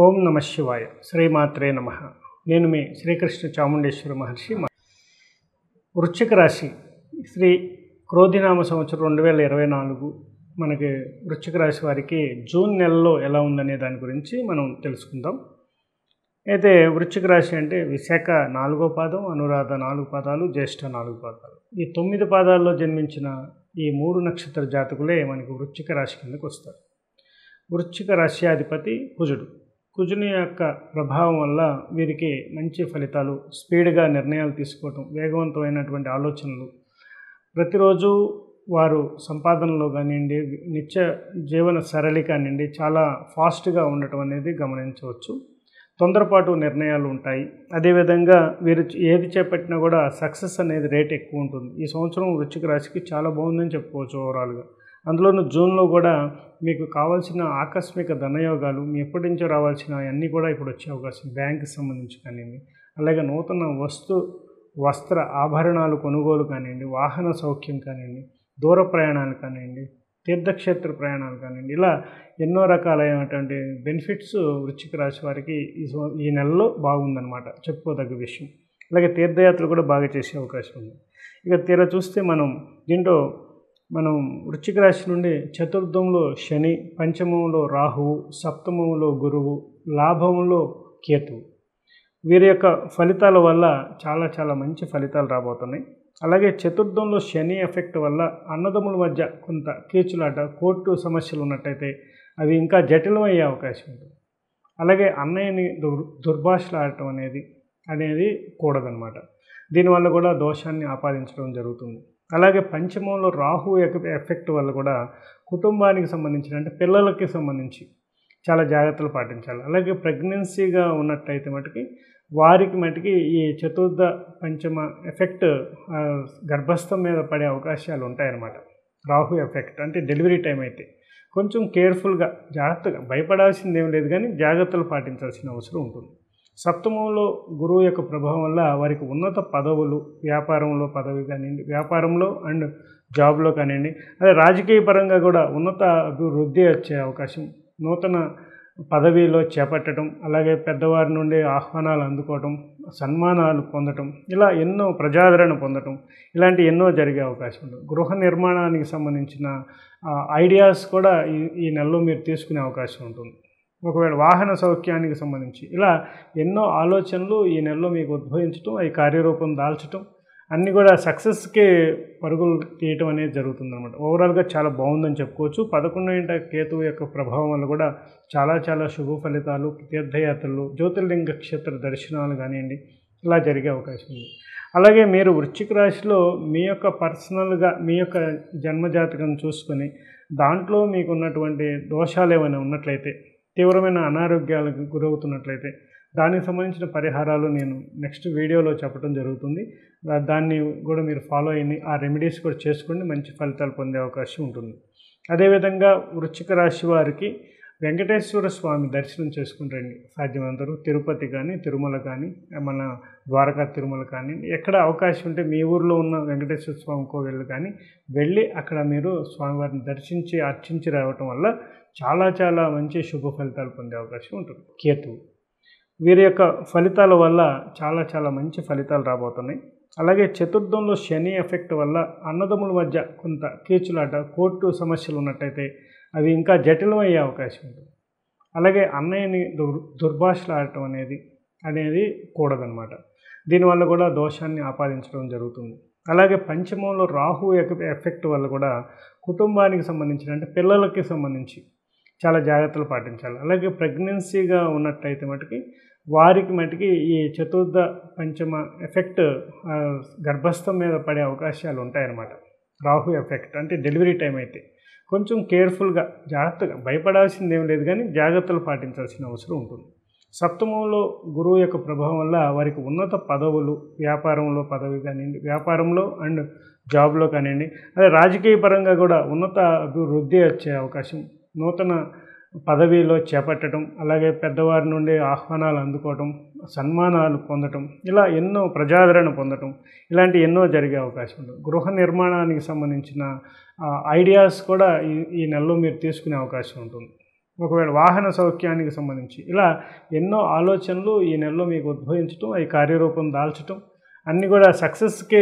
ఓం నమ శివాయ. శ్రీమాత్రే నమ. నేను మీ శ్రీకృష్ణ చాముండేశ్వర మహర్షి. వృశ్చిక రాశి శ్రీ క్రోధినామ సంవత్సరం 2024 మనకి వృశ్చిక రాశి వారికి జూన్ నెలలో ఎలా ఉందనే దాని గురించి మనం తెలుసుకుందాం. అయితే వృశ్చిక రాశి అంటే విశాఖ 4వ పాదం, అనురాధ 4 పాదాలు, జ్యేష్ఠ 4 పాదాలు. ఈ 9 పాదాల్లో జన్మించిన ఈ 3 నక్షత్ర జాతకులే మనకి వృశ్చిక రాశి కిందకు వస్తారు. వృశ్చిక రాశ్యాధిపతి కుజుడు. కుజుని యొక్క ప్రభావం వల్ల వీరికి మంచి ఫలితాలు, స్పీడ్గా నిర్ణయాలు తీసుకోవటం, వేగవంతమైనటువంటి ఆలోచనలు, ప్రతిరోజు వారు సంపాదనలో కానివ్వండి, నిత్య జీవన సరళి కానివ్వండి, చాలా ఫాస్ట్గా ఉండటం అనేది గమనించవచ్చు. తొందరపాటు నిర్ణయాలు ఉంటాయి. అదేవిధంగా వీరు ఏది చేపట్టినా కూడా సక్సెస్ అనేది రేట్ ఎక్కువ ఉంటుంది. ఈ సంవత్సరం వృశ్చిక రాశికి చాలా బాగుందని చెప్పుకోవచ్చు ఓవరాల్గా. అందులోనూ జూన్లో కూడా మీకు కావాల్సిన ఆకస్మిక ధనయోగాలు, మీ ఎప్పటి నుంచో రావాల్సిన అన్నీ కూడా ఇప్పుడు వచ్చే అవకాశం, బ్యాంకుకి సంబంధించి కానివ్వండి, అలాగే నూతన వస్త్ర ఆభరణాలు కొనుగోలు కానివ్వండి, వాహన సౌఖ్యం కానివ్వండి, దూర ప్రయాణాలు కానివ్వండి, తీర్థక్షేత్ర ప్రయాణాలు కానివ్వండి, ఇలా ఎన్నో రకాలైనటువంటి బెనిఫిట్స్ వృశ్చిక రాశి వారికి ఈ నెలలో బాగుందన్నమాట, చెప్పుకోదగ్గ విషయం. అలాగే తీర్థయాత్రలు కూడా బాగా చేసే అవకాశం ఉంది. ఇక తీరా చూస్తే మనం వృశ్చిక రాశి నుండి చతుర్థంలో శని, పంచమంలో రాహువు, సప్తమంలో గురువు, లాభంలో కేతువు, వీరి యొక్క ఫలితాల వల్ల చాలా మంచి ఫలితాలు రాబోతున్నాయి. అలాగే చతుర్థంలో శని ఎఫెక్ట్ వల్ల అన్నదమ్ముల మధ్య కొంత కీచులాట, కోర్టు సమస్యలు ఉన్నట్టయితే అవి ఇంకా జటిలమయ్యే అవకాశం ఉంటుంది. అలాగే అన్నయ్యని దుర్భాషలాడటం అనేది కూడదనమాట. దీనివల్ల కూడా దోషాన్ని ఆపాదించడం జరుగుతుంది. అలాగే పంచమంలో రాహు ఎఫెక్ట్ వల్ల కూడా కుటుంబానికి సంబంధించిన, అంటే పిల్లలకి సంబంధించి చాలా జాగ్రత్తలు పాటించాలి. అలాగే ప్రెగ్నెన్సీగా ఉన్నట్టయితే వారికి ఈ చతుర్థ పంచమ ఎఫెక్ట్ గర్భస్థం మీద పడే అవకాశాలు ఉంటాయన్నమాట. రాహు ఎఫెక్ట్ అంటే డెలివరీ టైం అయితే కొంచెం కేర్ఫుల్గా, జాగ్రత్తగా, భయపడాల్సింది ఏం లేదు కానీ జాగ్రత్తలు పాటించాల్సిన అవసరం ఉంటుంది. సప్తమంలో గురువు యొక్క ప్రభావం వల్ల వారికి ఉన్నత పదవులు, వ్యాపారంలో పదవి కానివ్వండి, వ్యాపారంలో అండ్ జాబ్లో కానివ్వండి, అదే రాజకీయ పరంగా కూడా ఉన్నత అభివృద్ధి వచ్చే అవకాశం, నూతన పదవిలో చేపట్టడం, అలాగే పెద్దవారి నుండి ఆహ్వానాలు అందుకోవటం, సన్మానాలు పొందటం, ఇలా ఎన్నో ప్రజాదరణ పొందటం, ఇలాంటి ఎన్నో జరిగే అవకాశం ఉంది. గృహ నిర్మాణానికి సంబంధించిన ఐడియాస్ కూడా ఈ నెలలో మీరు తీసుకునే అవకాశం ఉంటుంది. ఒకవేళ వాహన సౌఖ్యానికి సంబంధించి ఇలా ఎన్నో ఆలోచనలు ఈ నెలలో మీకు ఉద్భవించడం, అవి కార్యరూపం దాల్చడం, అన్నీ కూడా సక్సెస్కి పరుగులు తీయటం అనేది జరుగుతుందన్నమాట. ఓవరాల్గా చాలా బాగుందని చెప్పుకోవచ్చు. 11వ కేతువు యొక్క ప్రభావం వల్ల కూడా చాలా శుభ ఫలితాలు, తీర్థయాత్రలు, జ్యోతిర్లింగ క్షేత్ర దర్శనాలు కానివ్వండి, ఇలా జరిగే అవకాశం ఉంది. అలాగే మీరు వృశ్చిక రాశిలో మీ యొక్క పర్సనల్గా మీ యొక్క జన్మజాతకం చూసుకొని దాంట్లో మీకు ఉన్నటువంటి దోషాలు ఏమైనా ఉన్నట్లయితే, తీవ్రమైన అనారోగ్యాలకు గురవుతున్నట్లయితే దానికి సంబంధించిన పరిహారాలు నేను నెక్స్ట్ వీడియోలో చెప్పడం జరుగుతుంది. దాన్ని కూడా మీరు ఫాలో అయ్యి ఆ రెమెడీస్ కూడా చేసుకోండి, మంచి ఫలితాలు పొందే అవకాశం ఉంటుంది. అదేవిధంగా వృశ్చిక రాశి వారికి వెంకటేశ్వర స్వామి దర్శనం చేసుకుని రండి. సాధ్యమంతరు తిరుపతి కానీ, తిరుమల కానీ, మన ద్వారకా తిరుమల కానీ, ఎక్కడ అవకాశం ఉంటే మీ ఊరిలో ఉన్న వెంకటేశ్వర స్వామి కోవిళ్ళు కానీ వెళ్ళి అక్కడ మీరు స్వామివారిని దర్శించి అర్చించి రావటం వల్ల చాలా మంచి శుభ ఫలితాలు పొందే అవకాశం ఉంటుంది. కేతువు, వీరి యొక్క ఫలితాల వల్ల చాలా మంచి ఫలితాలు రాబోతున్నాయి. అలాగే చతుర్థంలో శని ఎఫెక్ట్ వల్ల అన్నదమ్ముల మధ్య కొంత కీచులాట, కోర్టు సమస్యలు ఉన్నట్టయితే అవి ఇంకా జటిలమయ్యే అవకాశం ఉంటుంది. అలాగే అన్నయ్యని దుర్భాషలాడటం అనేది కూడదనమాట. దీనివల్ల కూడా దోషాన్ని ఆపాదించడం జరుగుతుంది. అలాగే పంచమంలో రాహు ఎఫెక్ట్ వల్ల కూడా కుటుంబానికి సంబంధించిన, అంటే పిల్లలకి సంబంధించి చాలా జాగ్రత్తలు పాటించాలి. అలాగే ప్రెగ్నెన్సీగా ఉన్నట్టయితే వారికి ఈ చతుర్థ పంచమ ఎఫెక్ట్ గర్భస్థం మీద పడే అవకాశాలు ఉంటాయన్నమాట. రాహు ఎఫెక్ట్ అంటే డెలివరీ టైం అయితే కొంచెం కేర్ఫుల్గా, జాగ్రత్తగా, భయపడాల్సింది ఏం లేదు కానీ జాగ్రత్తలు పాటించాల్సిన అవసరం ఉంటుంది. సప్తమంలో గురువు యొక్క ప్రభావం వల్ల వారికి ఉన్నత పదవులు, వ్యాపారంలో పదవి కానివ్వండి, వ్యాపారంలో అండ్ జాబ్లో కానివ్వండి, అదే రాజకీయ పరంగా కూడా ఉన్నత అభివృద్ధి వచ్చే అవకాశం, నూతన పదవిలో చేపట్టడం, అలాగే పెద్దవారి నుండి ఆహ్వానాలు అందుకోవటం, సన్మానాలు పొందటం, ఇలా ఎన్నో ప్రజాదరణ పొందటం, ఇలాంటి ఎన్నో జరిగే అవకాశం ఉంది. గృహ నిర్మాణానికి సంబంధించిన ఐడియాస్ కూడా ఈ నెలలో మీరు తీసుకునే అవకాశం ఉంటుంది. ఒకవేళ వాహన సౌఖ్యానికి సంబంధించి ఇలా ఎన్నో ఆలోచనలు ఈ నెలలో మీకు ఉద్భవించడం, అవి కార్యరూపం దాల్చడం అన్నీ కూడా సక్సెస్కి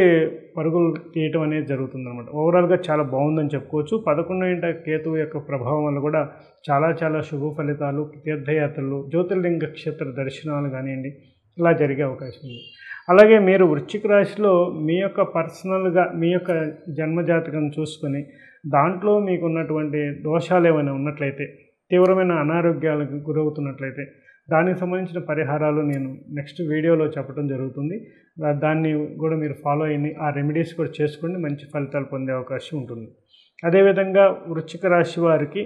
పరుగులు తీయటం అనేది జరుగుతుందన్నమాట. ఓవరాల్గా చాలా బాగుందని చెప్పుకోవచ్చు. 11వ ఇంట కేతువు యొక్క ప్రభావం వల్ల కూడా చాలా శుభ ఫలితాలు, తీర్థయాత్రలు, జ్యోతిర్లింగ క్షేత్ర దర్శనాలు కానివ్వండి ఇలా జరిగే అవకాశం ఉంది. అలాగే మీరు వృశ్చిక రాశిలో మీ యొక్క పర్సనల్గా మీ యొక్క జన్మజాతకం చూసుకొని దాంట్లో మీకు ఉన్నటువంటి దోషాలు ఏమైనా ఉన్నట్లయితే, తీవ్రమైన అనారోగ్యాలకు గురవుతున్నట్లయితే దానికి సంబంధించిన పరిహారాలు నేను నెక్స్ట్ వీడియోలో చెప్పడం జరుగుతుంది. దాన్ని కూడా మీరు ఫాలో అయ్యి ఆ రెమెడీస్ కూడా చేసుకోండి, మంచి ఫలితాలు పొందే అవకాశం ఉంటుంది. అదేవిధంగా వృశ్చిక రాశి వారికి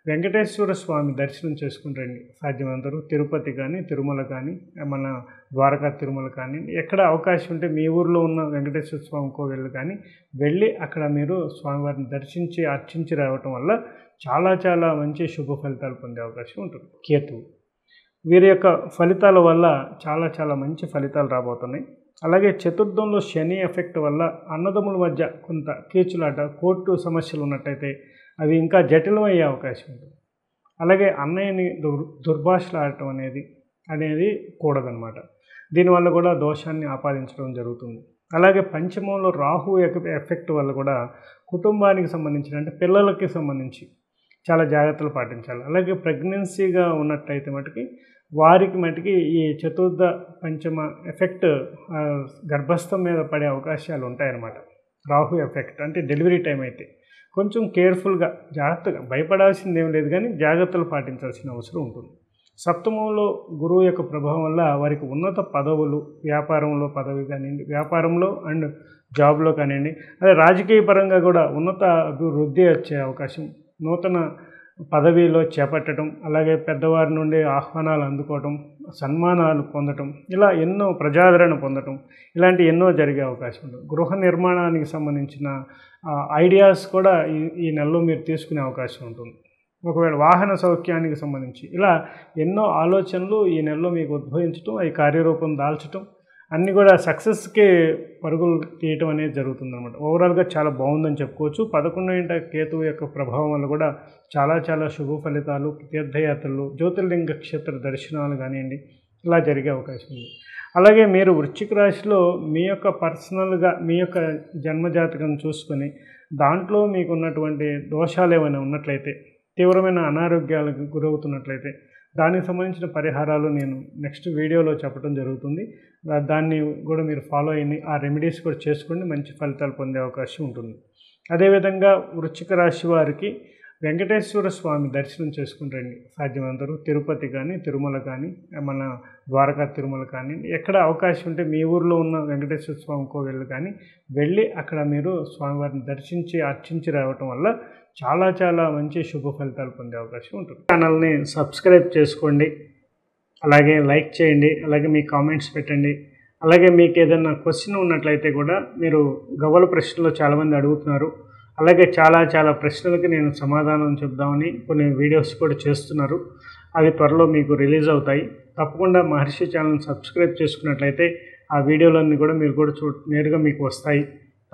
వెంకటేశ్వర స్వామి దర్శనం చేసుకుంటారండి. సాధ్యమంతరు తిరుపతి కానీ, తిరుమల కానీ, మన ద్వారకా తిరుమల కానీ, ఎక్కడ అవకాశం ఉంటే మీ ఊర్లో ఉన్న వెంకటేశ్వర స్వామి కోవిళ్ళు కానీ వెళ్ళి అక్కడ మీరు స్వామివారిని దర్శించి అర్చించి రావటం వల్ల చాలా మంచి శుభ ఫలితాలు పొందే అవకాశం ఉంటుంది. కేతువు వీరి యొక్క ఫలితాల వల్ల చాలా మంచి ఫలితాలు రాబోతున్నాయి. అలాగే చతుర్థంలో శని ఎఫెక్ట్ వల్ల అన్నదమ్ముల మధ్య కొంత కీచులాట, కోర్టు సమస్యలు ఉన్నట్టయితే అవి ఇంకా జటిలమయ్యే అవకాశం ఉంటుంది. అలాగే అన్నయ్యని దుర్భాషలాడటం అనేది కూడదనమాట. దీనివల్ల కూడా దోషాన్ని ఆపాదించడం జరుగుతుంది. అలాగే పంచమంలో రాహు ఎఫెక్ట్ వల్ల కూడా కుటుంబానికి సంబంధించిన అంటే పిల్లలకి సంబంధించి చాలా జాగ్రత్తలు పాటించాలి. అలాగే ప్రెగ్నెన్సీగా ఉన్నట్టయితే వారికి ఈ చతుర్థ పంచమ ఎఫెక్ట్ గర్భస్థం మీద పడే అవకాశాలు ఉంటాయన్నమాట. రాహు ఎఫెక్ట్ అంటే డెలివరీ టైం అయితే కొంచెం కేర్ఫుల్గా జాగ్రత్తగా, భయపడాల్సింది ఏం లేదు కానీ జాగ్రత్తలు పాటించాల్సిన అవసరం ఉంటుంది. సప్తమంలో గురువు యొక్క ప్రభావం వల్ల వారికి ఉన్నత పదవులు, వ్యాపారంలో పదవి కానివ్వండి, వ్యాపారంలో అండ్ జాబ్లో కానివ్వండి, అదే రాజకీయ పరంగా కూడా ఉన్నత అభివృద్ధి వచ్చే అవకాశం, నూతన పదవిలో చేపట్టడం, అలాగే పెద్దవారి నుండి ఆహ్వానాలు అందుకోవటం, సన్మానాలు పొందటం, ఇలా ఎన్నో ప్రజాదరణ పొందటం ఇలాంటి ఎన్నో జరిగే అవకాశం ఉంది. గృహ నిర్మాణానికి సంబంధించిన ఐడియాస్ కూడా ఈ నెలలో మీరు తీసుకునే అవకాశం ఉంటుంది. ఒకవేళ వాహన సౌఖ్యానికి సంబంధించి ఇలా ఎన్నో ఆలోచనలు ఈ నెలలో మీకు ఉద్భవించడం, అవి కార్యరూపం దాల్చడం అన్నీ కూడా సక్సెస్కి పరుగులు తీయటం అనేది జరుగుతుందన్నమాట. ఓవరాల్గా చాలా బాగుందని చెప్పుకోవచ్చు. 11వ ఇంట కేతువు యొక్క ప్రభావం వల్ల కూడా చాలా శుభ ఫలితాలు, తీర్థయాత్రలు, జ్యోతిర్లింగ క్షేత్ర దర్శనాలు కానివ్వండి ఇలా జరిగే అవకాశం ఉంది. అలాగే మీరు వృశ్చిక రాశిలో మీ యొక్క పర్సనల్గా మీ యొక్క జన్మజాతకం చూసుకొని దాంట్లో మీకు ఉన్నటువంటి దోషాలు ఏమైనా ఉన్నట్లయితే, తీవ్రమైన అనారోగ్యాలకు గురవుతున్నట్లయితే దానికి సంబంధించిన పరిహారాలు నేను నెక్స్ట్ వీడియోలో చెప్పడం జరుగుతుంది. దాన్ని కూడా మీరు ఫాలో అయ్యి ఆ రెమెడీస్ కూడా చేసుకోండి, మంచి ఫలితాలు పొందే అవకాశం ఉంటుంది. అదేవిధంగా వృశ్చిక రాశి వారికి వెంకటేశ్వర స్వామి దర్శనం చేసుకుంటారండి. సాధ్యమంతరు తిరుపతి కానీ, తిరుమల కానీ, మన ద్వారకా తిరుమల కానీ, ఎక్కడ అవకాశం ఉంటే మీ ఊర్లో ఉన్న వెంకటేశ్వర స్వామి కోవిళ్ళు కానీ వెళ్ళి అక్కడ మీరు స్వామివారిని దర్శించి అర్చించి రావటం వల్ల చాలా మంచి శుభ ఫలితాలు పొందే అవకాశం ఉంటుంది. ఛానల్ని సబ్స్క్రైబ్ చేసుకోండి, అలాగే లైక్ చేయండి, అలాగే మీ కామెంట్స్ పెట్టండి. అలాగే మీకు ఏదైనా క్వశ్చన్ ఉన్నట్లయితే కూడా మీరు గవ్వల ప్రశ్నలో చాలామంది అడుగుతున్నారు. అలాగే చాలా ప్రశ్నలకి నేను సమాధానం చెప్దామని కొన్ని వీడియోస్ కూడా చేస్తున్నారు. అవి త్వరలో మీకు రిలీజ్ అవుతాయి. తప్పకుండా మహర్షి ఛానల్ని సబ్స్క్రైబ్ చేసుకున్నట్లయితే ఆ వీడియోలన్నీ కూడా మీరు కూడా నేరుగా మీకు వస్తాయి.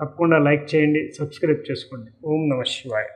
తప్పకుండా లైక్ చేయండి, సబ్స్క్రైబ్ చేసుకోండి. ఓం నమః శివాయ.